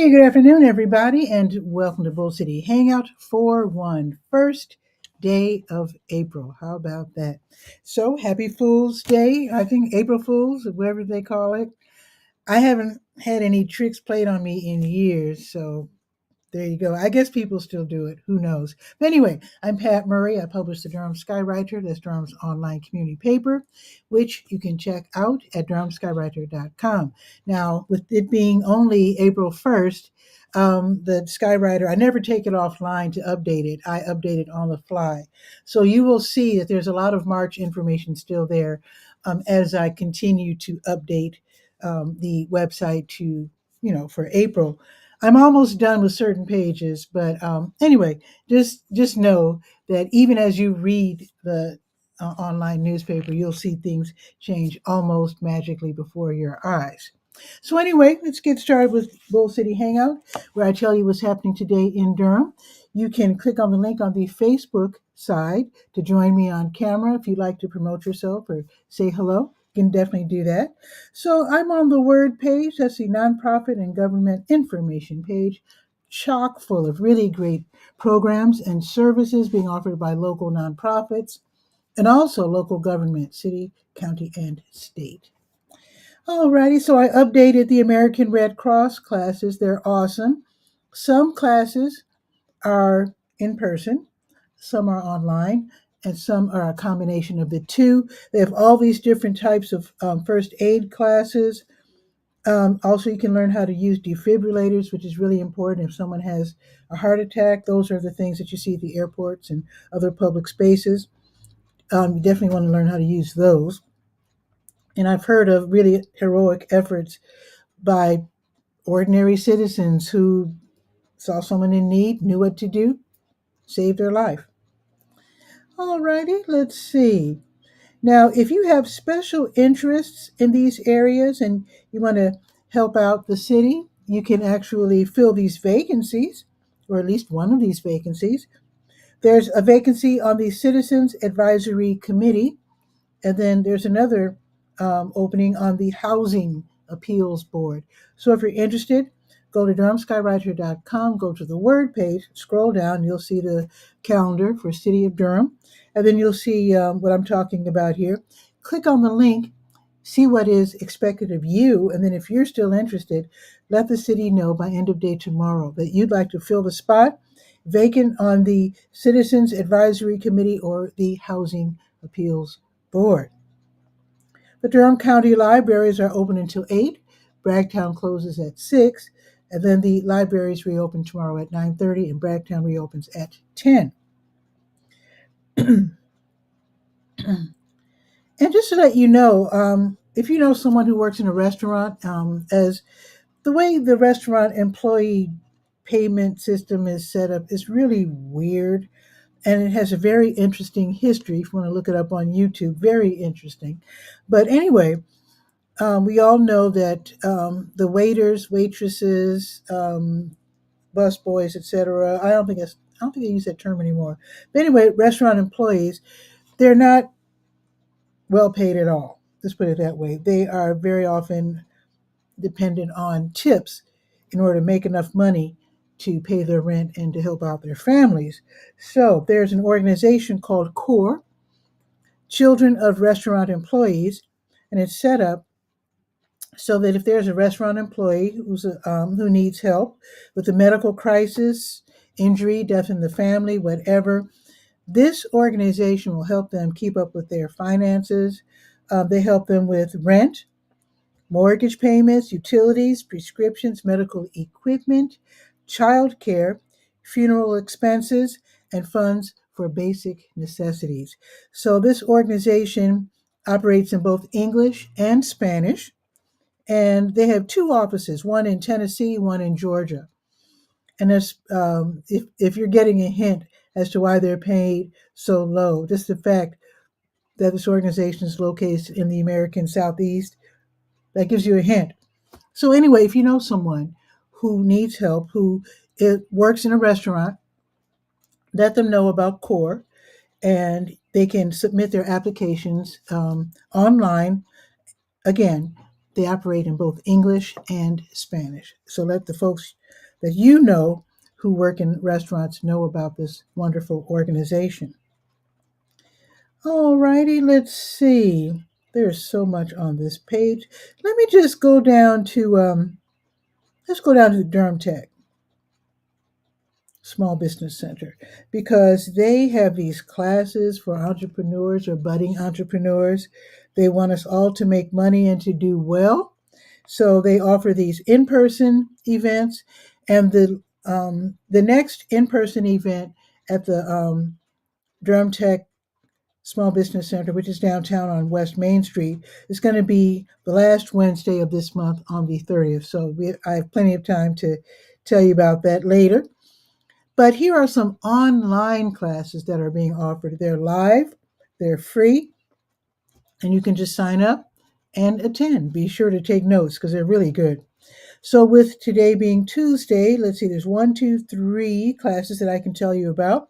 Hey, good afternoon, everybody, and welcome to Bull City Hangout for one first day of April. How about that? So, happy Fool's Day. I think April Fools, whatever they call it. I haven't had any tricks played on me in years, so there you go. I guess people still do it. Who knows? But anyway, I'm Pat Murray. I publish the Durham Skywriter. That's Durham's online community paper, which you can check out at durhamskywriter.com. Now, with it being only April 1st, the Skywriter, I never take it offline to update it. I update it on the fly. So you will see that there's a lot of March information still there as I continue to update the website to, for April. I'm almost done with certain pages, but anyway, just know that even as you read the online newspaper, you'll see things change almost magically before your eyes. So anyway, let's get started with Bull City Hangout, where I tell you what's happening today in Durham. You can click on the link on the Facebook side to join me on camera if you'd like to promote yourself or say hello. You can definitely do that. So I'm on the Word page. That's the nonprofit and government information page, chock full of really great programs and services being offered by local nonprofits and also local government, city, county, and state. Alrighty, so I updated the American Red Cross classes. They're awesome. Some classes are in person, some are online, and some are a combination of the two. They have all these different types of first aid classes. Also, you can learn how to use defibrillators, which is really important if someone has a heart attack. Those are the things that you see at the airports and other public spaces. You definitely want to learn how to use those. And I've heard of really heroic efforts by ordinary citizens who saw someone in need, knew what to do, saved their life. Alrighty, let's see. Now, if you have special interests in these areas and you want to help out the city, you can actually fill these vacancies, or at least one of these vacancies. There's a vacancy on the Citizens Advisory Committee, and then there's another opening on the Housing Appeals Board. So if you're interested, go to durhamskywriter.com, go to the Word page, scroll down, you'll see the calendar for City of Durham, and then you'll see what I'm talking about here. Click on the link, see what is expected of you, and then if you're still interested, let the city know by end of day tomorrow that you'd like to fill the spot vacant on the Citizens Advisory Committee or the Housing Appeals Board. The Durham County Libraries are open until 8. Bragtown closes at 6. And then the libraries reopen tomorrow at 9:30 and Bragtown reopens at 10. And just to let you know, if you know someone who works in a restaurant, as the way the restaurant employee payment system is set up is really weird. And it has a very interesting history. If you want to look it up on YouTube, very interesting. But anyway, we all know that the waiters, waitresses, bus boys, etc. I don't think they use that term anymore. But anyway, restaurant employees, they're not well paid at all. Let's put it that way. They are very often dependent on tips in order to make enough money to pay their rent and to help out their families. So there's an organization called CORE, Children of Restaurant Employees, and it's set up so that if there's a restaurant employee who needs help with a medical crisis, injury, death in the family, whatever, this organization will help them keep up with their finances. They help them with rent, mortgage payments, utilities, prescriptions, medical equipment, child care, funeral expenses, and funds for basic necessities. So this organization operates in both English and Spanish, and they have two offices, one in Tennessee, one in Georgia. And if you're getting a hint as to why they're paid so low, just the fact that this organization is located in the American Southeast, that gives you a hint. So anyway, if you know someone who needs help, who works in a restaurant, let them know about CORE, and they can submit their applications online. Again, they operate in both English and Spanish. So let the folks that you know who work in restaurants know about this wonderful organization. All righty, let's see. There's so much on this page. Let me just go down to let's go down to the Durham Tech Small Business Center because they have these classes for entrepreneurs or budding entrepreneurs. They want us all to make money and to do well. So they offer these in-person events, and the next in-person event at the Durham Tech Small Business Center, which is downtown on West Main Street, is going to be the last Wednesday of this month on the 30th. So I have plenty of time to tell you about that later. But here are some online classes that are being offered. They're live, they're free, and you can just sign up and attend. Be sure to take notes because they're really good. So, with today being Tuesday, let's see, there's 1, 2, 3 classes that I can tell you about.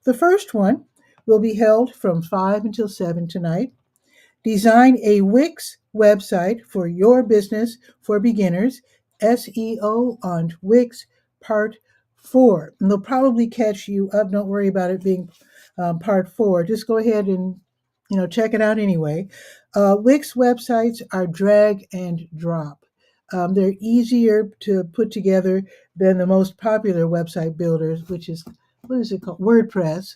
The first one will be held from 5 until 7 tonight. Design a Wix website for your business for beginners, SEO on Wix Part 4. And they'll probably catch you up. Don't worry about it being Part 4. Just go ahead and check it out anyway. Wix websites are drag and drop. They're easier to put together than the most popular website builders, which is, what is it called? WordPress,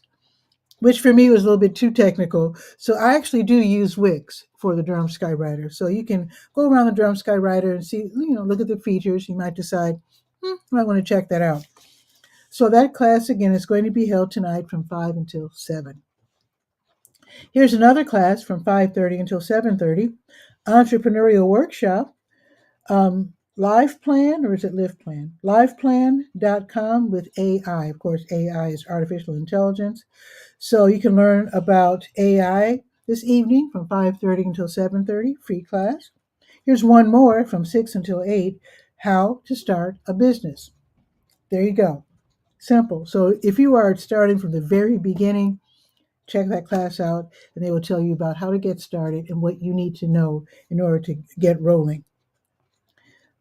which for me was a little bit too technical. So I actually do use Wix for the Durham Skywriter. So you can go around the Durham Skywriter and see, look at the features. You might decide, I might want to check that out. So that class, again, is going to be held tonight from 5 until 7. Here's another class from 5:30 until 7:30, entrepreneurial workshop. Live Plan, or is it Live Plan? Liveplan.com with AI. Of course, AI is artificial intelligence. So you can learn about AI this evening from 5:30 until 7:30, free class. Here's one more from 6 until 8, how to start a business. There you go. Simple. So if you are starting from the very beginning, check that class out and they will tell you about how to get started and what you need to know in order to get rolling.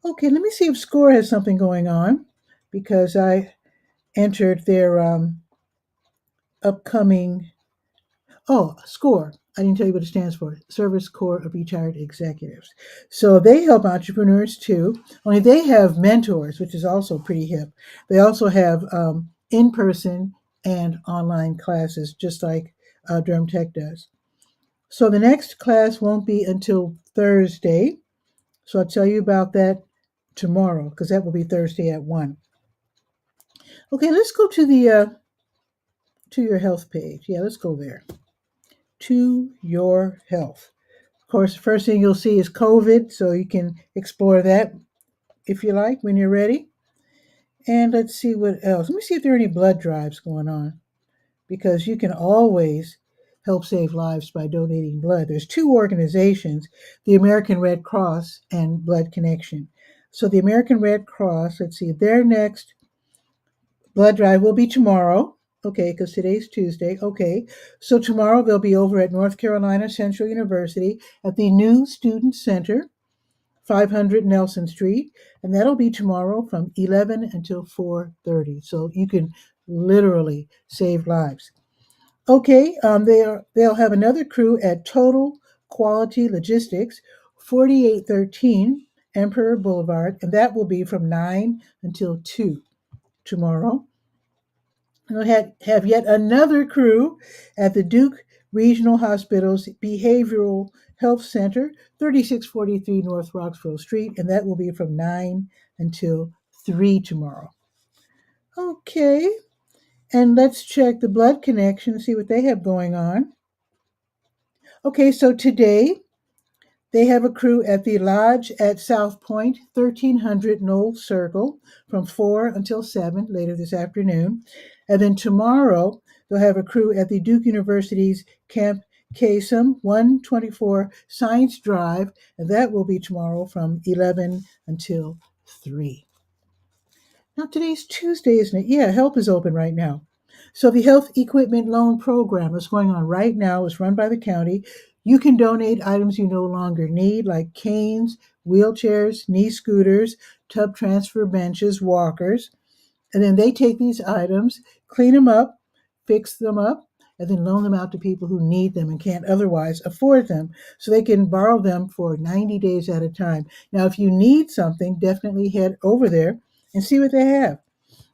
Okay, let me see if SCORE has something going on because I entered their upcoming. Oh, SCORE. I didn't tell you what it stands for. Service Corps of Retired Executives. So they help entrepreneurs too, only they have mentors, which is also pretty hip. They also have in-person and online classes, just like Durham Tech does. So the next class won't be until Thursday. So I'll tell you about that tomorrow because that will be Thursday at 1. Okay, let's go to the to your health page. Yeah, let's go there. To your health. Of course, the first thing you'll see is COVID, so you can explore that if you like when you're ready. And let's see what else. Let me see if there are any blood drives going on because you can always help save lives by donating blood. There's 2 organizations, the American Red Cross and Blood Connection. So the American Red Cross, let's see, their next blood drive will be tomorrow. Okay, because today's Tuesday. Okay, so tomorrow they'll be over at North Carolina Central University at the new Student Center, 500 Nelson Street, and that'll be tomorrow from 11 until 4:30. So you can literally save lives. Okay, they'll have another crew at Total Quality Logistics, 4813 Emperor Boulevard, and that will be from 9 until 2 tomorrow. We'll have yet another crew at the Duke Regional Hospital's Behavioral Health Center, 3643 North Roxville Street, and that will be from 9 until 3 tomorrow. Okay, and let's check the Blood Connection, see what they have going on. Okay, so today they have a crew at the Lodge at South Point, 1300 Knoll Circle, from 4 until 7 later this afternoon. And then tomorrow, they'll have a crew at the Duke University's Camp Kasem, 124 Science Drive, and that will be tomorrow from 11 until 3. Now, today's Tuesday, isn't it? Yeah, help is open right now. So the Health Equipment Loan Program is going on right now. It's run by the county. You can donate items you no longer need, like canes, wheelchairs, knee scooters, tub transfer benches, walkers. And then they take these items, clean them up, fix them up, and then loan them out to people who need them and can't otherwise afford them. So they can borrow them for 90 days at a time. Now, if you need something, definitely head over there and see what they have.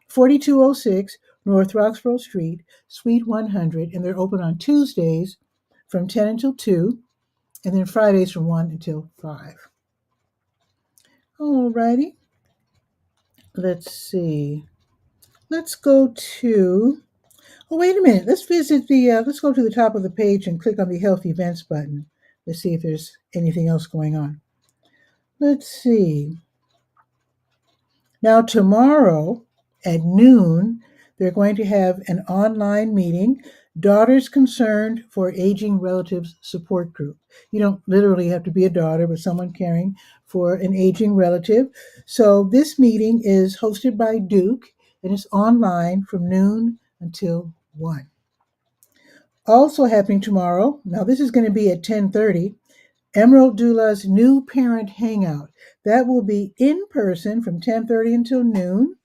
4206 North Roxborough Street, Suite 100, and they're open on Tuesdays from 10 until 2, and then Fridays from 1 until 5. All righty. Let's see. Let's go to Oh, wait a minute. Let's visit let's go to the top of the page and click on the Health Events button. Let's see if there's anything else going on. Let's see. Now, tomorrow at noon, they're going to have an online meeting, Daughters Concerned for Aging Relatives Support Group. You don't literally have to be a daughter, but someone caring for an aging relative. So, this meeting is hosted by Duke and it's online from noon until 1. Also happening tomorrow, now this is going to be at 10:30, Emerald Doula's new parent hangout. That will be in person from 10:30 until noon.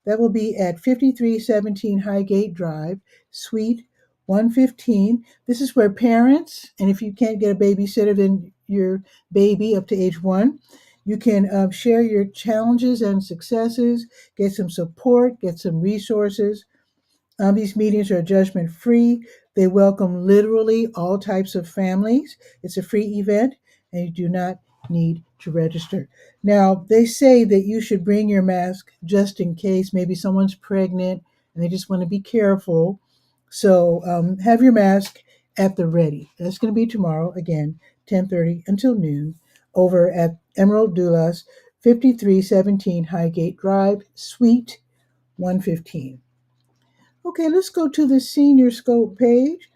That will be at 5317 Highgate Drive, Suite 115. This is where parents, and if you can't get a babysitter, then your baby up to age 1, you can share your challenges and successes, get some support, get some resources. These meetings are judgment free. They welcome literally all types of families. It's a free event and you do not need to register. Now, they say that you should bring your mask just in case maybe someone's pregnant and they just want to be careful. So have your mask at the ready. That's going to be tomorrow, again, 10:30 until noon, over at Emerald Doulas, 5317 Highgate Drive, Suite 115. Okay, let's go to the senior scope page.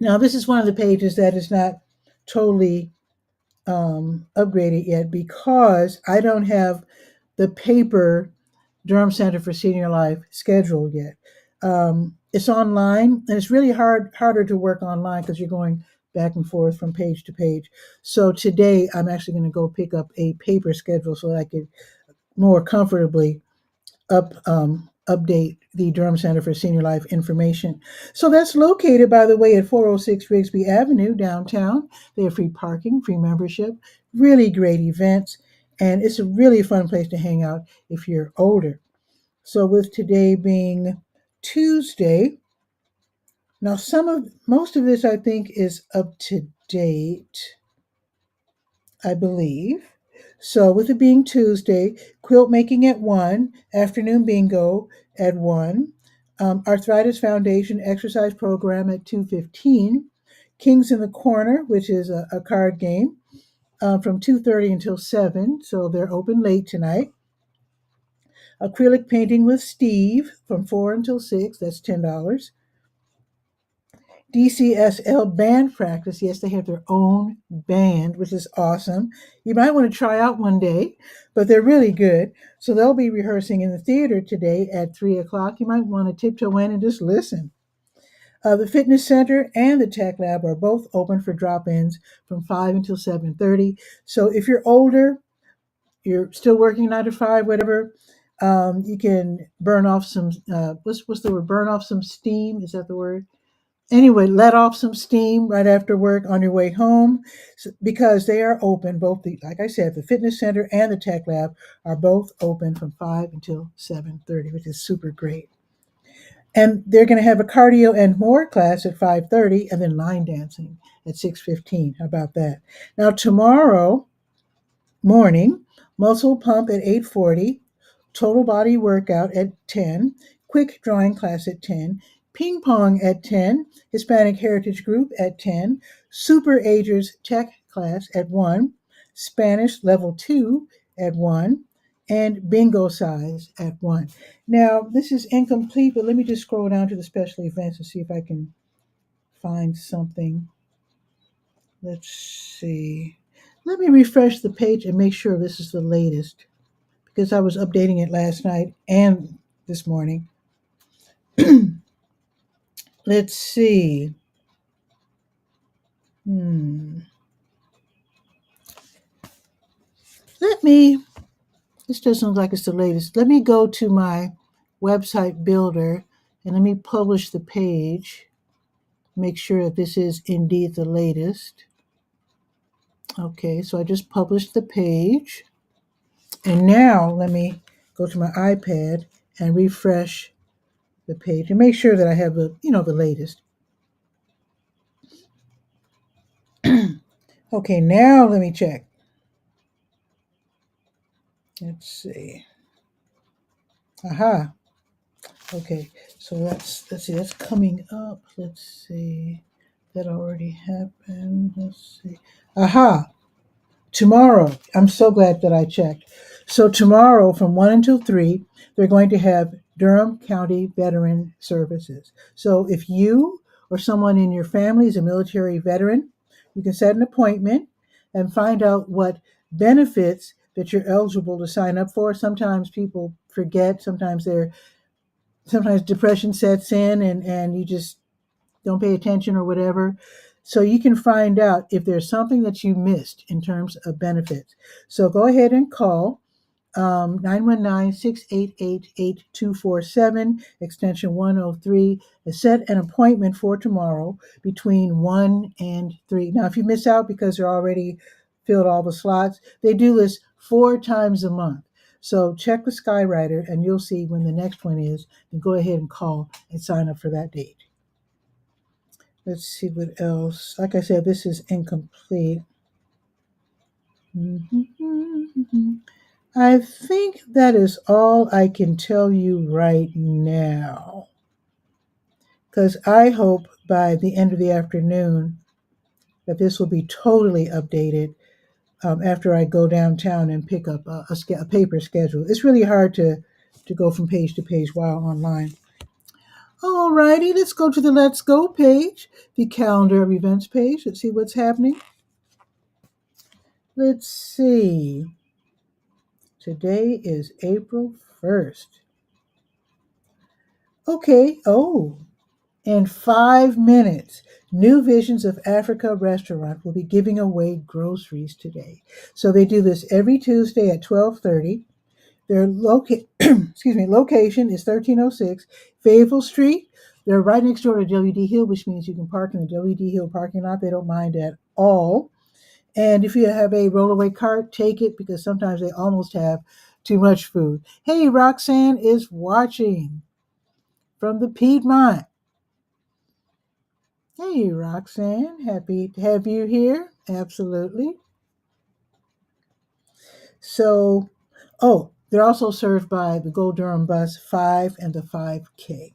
Now, this is one of the pages that is not totally upgraded yet because I don't have the paper Durham Center for Senior Life scheduled yet. It's online, and it's really harder to work online because you're going back and forth from page to page. So today, I'm actually going to go pick up a paper schedule so that I could more comfortably update the Durham Center for Senior Life information. So that's located, by the way, at 406 Rigsby Avenue, downtown. They have free parking, free membership, really great events, and it's a really fun place to hang out if you're older. So with today being Tuesday, now most of this I think is up to date, I believe. So, with it being Tuesday, quilt making at 1, afternoon bingo at 1, Arthritis Foundation exercise program at 2:15, Kings in the Corner, which is a card game, from 2:30 until 7, so they're open late tonight. Acrylic painting with Steve from 4 until 6, that's $10. DCSL band practice. Yes, they have their own band, which is awesome. You might want to try out one day, but they're really good. So they'll be rehearsing in the theater today at 3 o'clock. You might want to tiptoe in and just listen. The fitness center and the tech lab are both open for drop-ins from 5 until 7:30. So if you're older, you're still working 9 to 5, whatever, you can burn off some, what's the word? Burn off some steam. Is that the word? Anyway, let off some steam right after work on your way home because they are open. Both like I said, the fitness center and the tech lab are both open from 5 until 7:30, which is super great. And they're going to have a cardio and more class at 5:30 and then line dancing at 6:15. How about that? Now tomorrow morning, muscle pump at 8:40, total body workout at 10, quick drawing class at 10, ping pong at 10, Hispanic Heritage Group at 10, Super Agers Tech class at 1, Spanish level 2 at 1, and bingo size at 1. Now, this is incomplete, but let me just scroll down to the special events and see if I can find something. Let's see. Let me refresh the page and make sure this is the latest because I was updating it last night and this morning. Let's see. Let me, this doesn't look like it's the latest. Let me go to my website builder and let me publish the page. Make sure that this is indeed the latest. Okay, so I just published the page. And now let me go to my iPad and refresh the page and make sure that I have the latest. Okay, now let me check. Let's see. Aha. Okay, so let's see, that's coming up. Let's see. That already happened. Let's see. Aha. Tomorrow. I'm so glad that I checked. So tomorrow from 1 until 3, they're going to have Durham County Veteran Services. So if you or someone in your family is a military veteran, you can set an appointment and find out what benefits that you're eligible to sign up for. Sometimes people forget, sometimes depression sets in and you just don't pay attention or whatever. So you can find out if there's something that you missed in terms of benefits. So go ahead and call 919-688-8247, extension 103, and set an appointment for tomorrow between 1 and 3. Now, if you miss out because they're already filled all the slots, they do this 4 times a month. So check the Skywriter and you'll see when the next one is, and go ahead and call and sign up for that date. Let's see what else. Like I said, this is incomplete. I think that is all I can tell you right now. Because I hope by the end of the afternoon that this will be totally updated after I go downtown and pick up a paper schedule. It's really hard to go from page to page while online. Alrighty, let's go to the Let's Go page, the calendar of events page. Let's see what's happening. Let's see. Today is April 1st. Okay, in 5 minutes, New Visions of Africa restaurant will be giving away groceries today. So they do this every Tuesday at 12:30. Their location is 1306 Fayetteville Street. They're right next door to WD Hill, which means you can park in the WD Hill parking lot. They don't mind at all. And if you have a rollaway cart, take it because sometimes they almost have too much food. Hey, Roxanne is watching from the Piedmont. Hey, Roxanne, happy to have you here. Absolutely. So, they're also served by the Gold Durham Bus 5 and the 5K.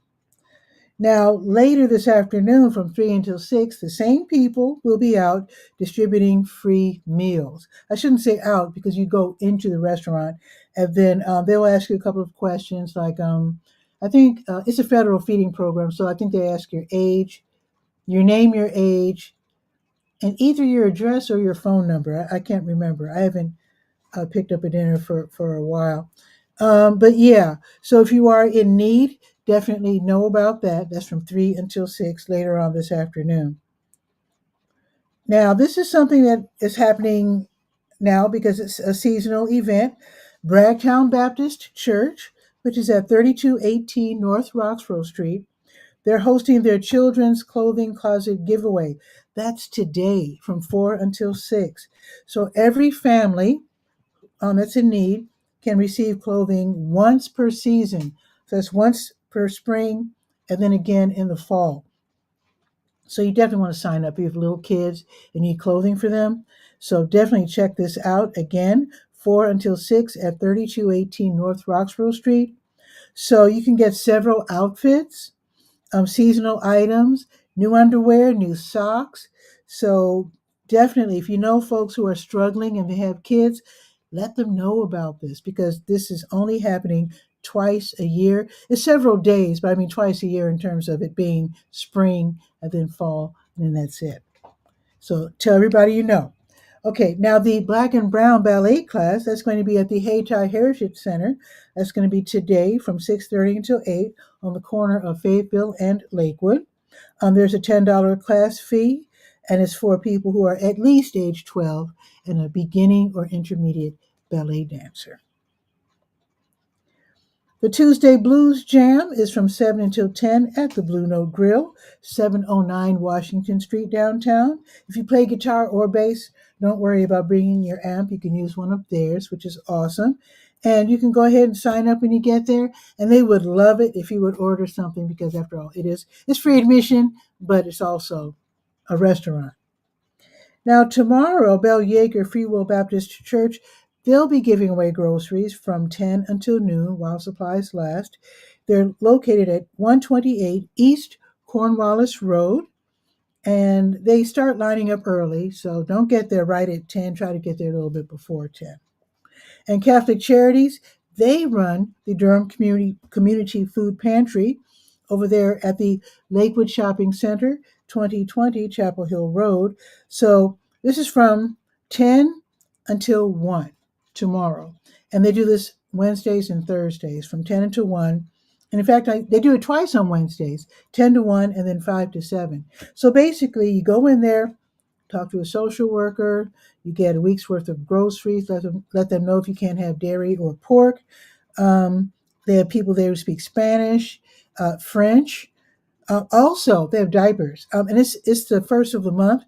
Now, later this afternoon from 3 until 6, the same people will be out distributing free meals. I shouldn't say out because you go into the restaurant and then they'll ask you a couple of questions like, I think it's a federal feeding program, so I think they ask your age, your name, your age, and either your address or your phone number. I can't remember. I haven't picked up a dinner for a while. But yeah, so if you are in need, definitely know about that. That's from 3 until 6 later on this afternoon. Now, this is something that is happening now because it's a seasonal event. Bragtown Baptist Church, which is at 3218 North Roxborough Street, they're hosting their children's clothing closet giveaway. That's today from 4 until 6. So every family that's in need can receive clothing once per season. So that's once per spring and then again in the fall. So you definitely want to sign up if you have little kids and need clothing for them. So definitely check this out again, 4 until 6 at 3218 North Roxborough Street. So you can get several outfits, seasonal items, new underwear, new socks. So definitely, if you know folks who are struggling and they have kids, let them know about this because this is only happening twice a year. It's several days, but I mean twice a year in terms of it being spring and then fall, and then that's it. So tell everybody you know. Okay, now the Black and Brown Ballet class, that's going to be at the Hayti Heritage Center. That's going to be today from 6:30 until 8 on the corner of Fayetteville and Lakewood. There's a $10 class fee, and it's for people who are at least age 12 and a beginning or intermediate ballet dancer. The Tuesday Blues Jam is from 7 until 10 at the Blue Note Grill, 709 Washington Street, downtown. If you play guitar or bass, don't worry about bringing your amp. You can use one of theirs, which is awesome. And you can go ahead and sign up when you get there. And they would love it if you would order something because, after all, it's free admission, but it's also a restaurant. Now, tomorrow, Bell Yeager Free Will Baptist Church, they'll be giving away groceries from 10 until noon while supplies last. They're located at 128 East Cornwallis Road, and they start lining up early, so don't get there right at 10. Try to get there a little bit before 10. And Catholic Charities, they run the Durham Community Food Pantry over there at the Lakewood Shopping Center, 2020 Chapel Hill Road. So this is from 10 until 1 tomorrow. And they do this Wednesdays and Thursdays from 10 until 1. And in fact, they do it twice on Wednesdays, 10 to 1 and then 5 to 7. So basically, you go in there, talk to a social worker. You get a week's worth of groceries. Let them know if you can't have dairy or pork. They have people there who speak Spanish, French. Also, they have diapers, and it's the first of the month.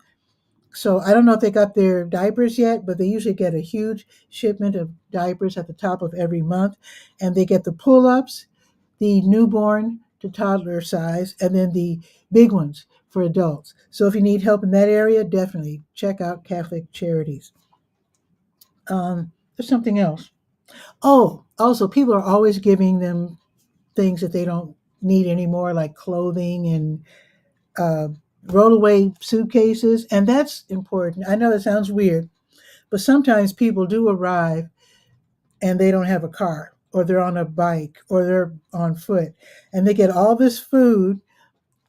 So I don't know if they got their diapers yet, but they usually get a huge shipment of diapers at the top of every month, and they get the pull-ups, the newborn to toddler size, and then the big ones for adults. So if you need help in that area, definitely check out Catholic Charities. There's something else. Oh, also, people are always giving them things that they don't need anymore, like clothing and uh, rollaway suitcases, and that's important. I know it sounds weird, but sometimes people do arrive and they don't have a car, or they're on a bike, or they're on foot, and they get all this food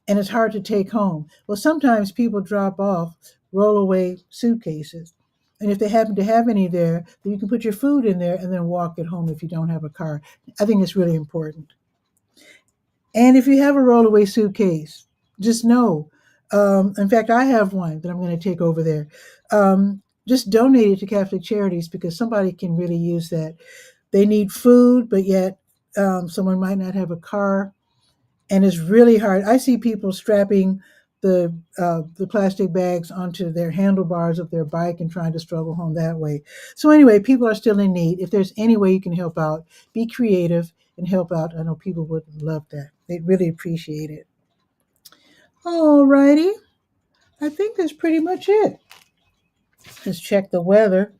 and it's hard to take home. Well, sometimes people drop off rollaway suitcases. And if they happen to have any there, then you can put your food in there and then walk it home if you don't have a car. I think it's really important. And if you have a rollaway suitcase, just know. In fact, I have one that I'm going to take over there. Just donate it to Catholic Charities because somebody can really use that. They need food, but yet someone might not have a car, and it's really hard. I see people strapping the plastic bags onto their handlebars of their bike and trying to struggle home that way. So anyway, people are still in need. If there's any way you can help out, be creative and help out. I know people would love that. They'd really appreciate it. All righty. I think that's pretty much it. Let's check the weather.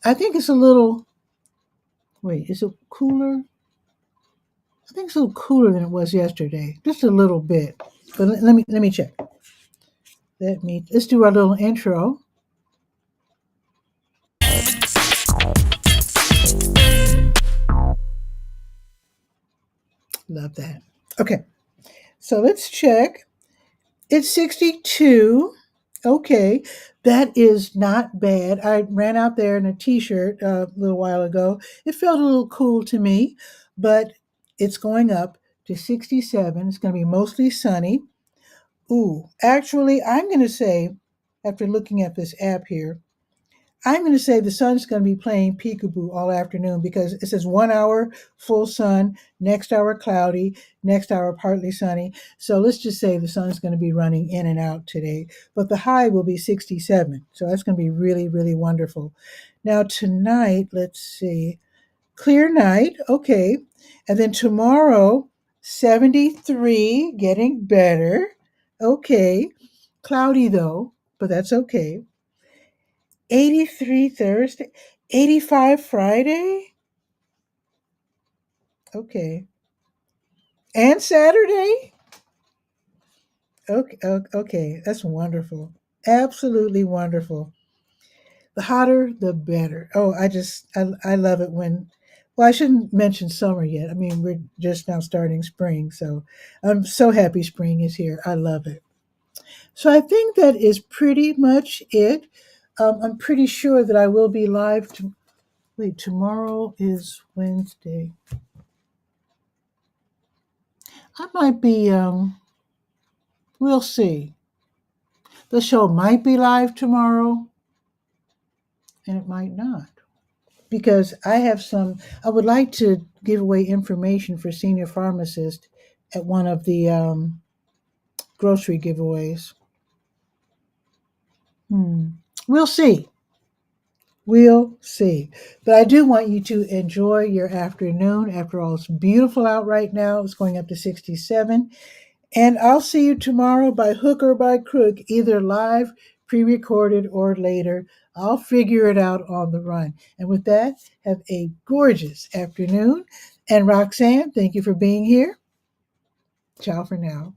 I think it's a little, wait, is it cooler? I think it's a little cooler than it was yesterday. Just a little bit. But let me check. Let's do our little intro. Love that. Okay, so let's check. It's 62. Okay, that is not bad. I ran out there in a t-shirt a little while ago. It felt a little cool to me, but it's going up to 67. It's going to be mostly sunny. Ooh, actually, I'm going to say, after looking at this app here, I'm going to say the sun's going to be playing peekaboo all afternoon because it says 1 hour full sun, next hour cloudy, next hour partly sunny. So let's just say the sun's going to be running in and out today, but the high will be 67. So that's going to be really, really wonderful. Now, tonight, let's see, clear night. Okay. And then tomorrow, 73, getting better. Okay. Cloudy though, but that's okay. 83 Thursday, 85 Friday. Okay. And Saturday. Okay, okay. That's wonderful. Absolutely wonderful. The hotter, the better. Oh, I love it when, well, I shouldn't mention summer yet. I mean, we're just now starting spring. So I'm so happy spring is here. I love it. So I think that is pretty much it. I'm pretty sure that I will be live. Wait, tomorrow is Wednesday. I might be, we'll see. The show might be live tomorrow, and it might not. because I would like to give away information for senior pharmacist at one of the grocery giveaways. Hmm. We'll see. We'll see. But I do want you to enjoy your afternoon. After all, it's beautiful out right now. It's going up to 67. And I'll see you tomorrow by hook or by crook, either live, pre recorded, or later. I'll figure it out on the run. And with that, have a gorgeous afternoon. And Roxanne, thank you for being here. Ciao for now.